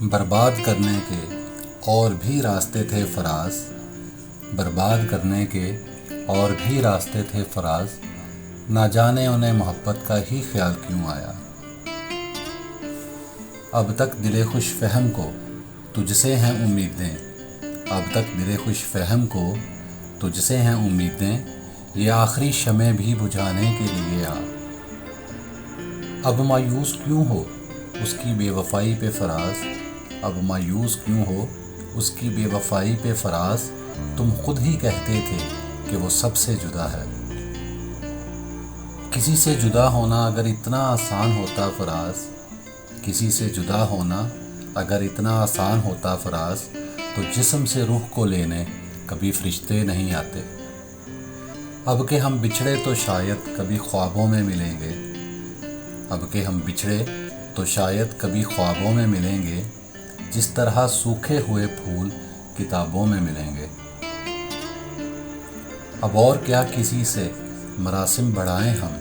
برباد کرنے کے اور بھی راستے تھے فراز، برباد کرنے کے اور بھی راستے تھے فراز، نہ جانے انہیں محبت کا ہی خیال کیوں آیا۔ اب تک دل خوش فہم کو تجھ سے ہیں امیدیں، اب تک دل خوش فہم کو تجھ سے ہیں امیدیں، یہ آخری شمع بھی بجھانے کے لیے آ۔ اب مایوس کیوں ہو اس کی بے وفائی پہ فراز، اب مایوس کیوں ہو اس کی بے وفائی پہ فراز، تم خود ہی کہتے تھے کہ وہ سب سے جدا ہے۔ کسی سے جدا ہونا اگر اتنا آسان ہوتا فراز، کسی سے جدا ہونا اگر اتنا آسان ہوتا فراز، تو جسم سے روح کو لینے کبھی فرشتے نہیں آتے۔ اب کہ ہم بچھڑے تو شاید کبھی خوابوں میں ملیں گے، اب کہ ہم بچھڑے تو شاید کبھی خوابوں میں ملیں گے، جس طرح سوکھے ہوئے پھول کتابوں میں ملیں گے۔ اب اور کیا کسی سے مراسم بڑھائیں ہم،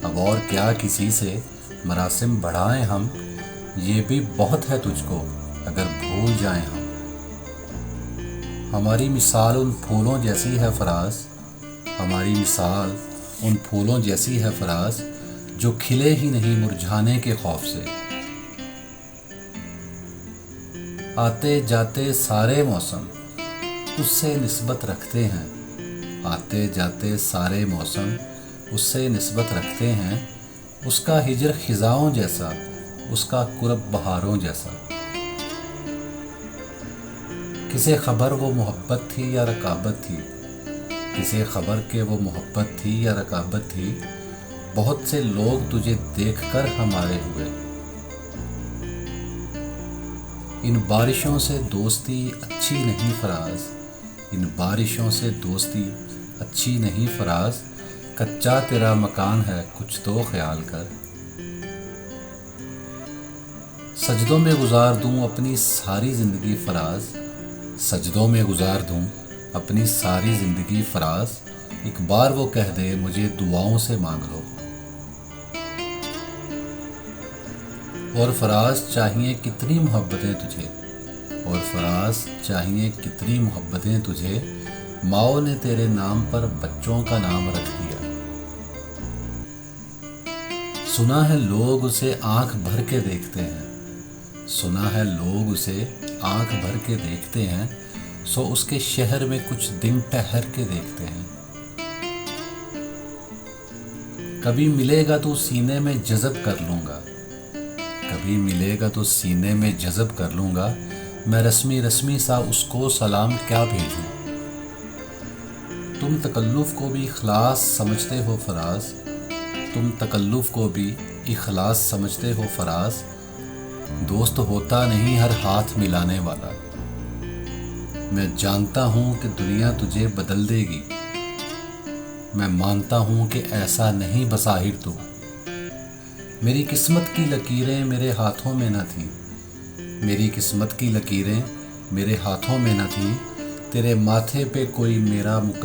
اب اور کیا کسی سے مراسم بڑھائیں ہم، یہ بھی بہت ہے تجھ کو اگر بھول جائیں ہم۔ ہماری مثال ان پھولوں جیسی ہے فراز، ہماری مثال ان پھولوں جیسی ہے فراز، جو کھلے ہی نہیں مرجھانے کے خوف سے۔ آتے جاتے سارے موسم اس سے نسبت رکھتے ہیں، آتے جاتے سارے موسم اس سے نسبت رکھتے ہیں، اس کا ہجر خزاؤں جیسا، اس کا قرب بہاروں جیسا۔ کسے خبر وہ محبت تھی یا رقابت تھی، کسے خبر کہ وہ محبت تھی یا رقابت تھی، بہت سے لوگ تجھے دیکھ کر ہمارے ہوئے۔ ان بارشوں سے دوستی اچھی نہیں فراز، ان بارشوں سے دوستی اچھی نہیں فراز، کچا تیرا مکان ہے کچھ تو خیال کر۔ سجدوں میں گزار دوں اپنی ساری زندگی فراز، سجدوں میں گزار دوں اپنی ساری زندگی فراز، ایک بار وہ کہہ دے مجھے دعاؤں سے مانگ لو۔ اور فراز چاہیے کتنی محبتیں تجھے، اور فراز چاہیے کتنی محبتیں تجھے، ماؤں نے تیرے نام پر بچوں کا نام رکھ دیا۔ سنا ہے لوگ اسے آنکھ بھر کے دیکھتے ہیں، سنا ہے لوگ اسے آنکھ بھر کے دیکھتے ہیں، سو اس کے شہر میں کچھ دن ٹھہر کے دیکھتے ہیں۔ کبھی ملے گا تو سینے میں جذب کر لوں گا، کبھی ملے گا تو سینے میں جذب کر لوں گا، میں رسمی رسمی سا اس کو سلام کیا بھیجوں۔ تم تکلف کو بھی اخلاص سمجھتے ہو فراز، تم تکلف کو بھی اخلاص سمجھتے ہو فراز، دوست ہوتا نہیں ہر ہاتھ ملانے والا۔ میں جانتا ہوں کہ دنیا تجھے بدل دے گی، میں مانتا ہوں کہ ایسا نہیں بظاہر تو۔ میری قسمت کی لکیریں میرے ہاتھوں میں نہ تھیں، میری قسمت کی لکیریں میرے ہاتھوں میں نہ تھیں، تیرے ماتھے پہ کوئی میرا مقدر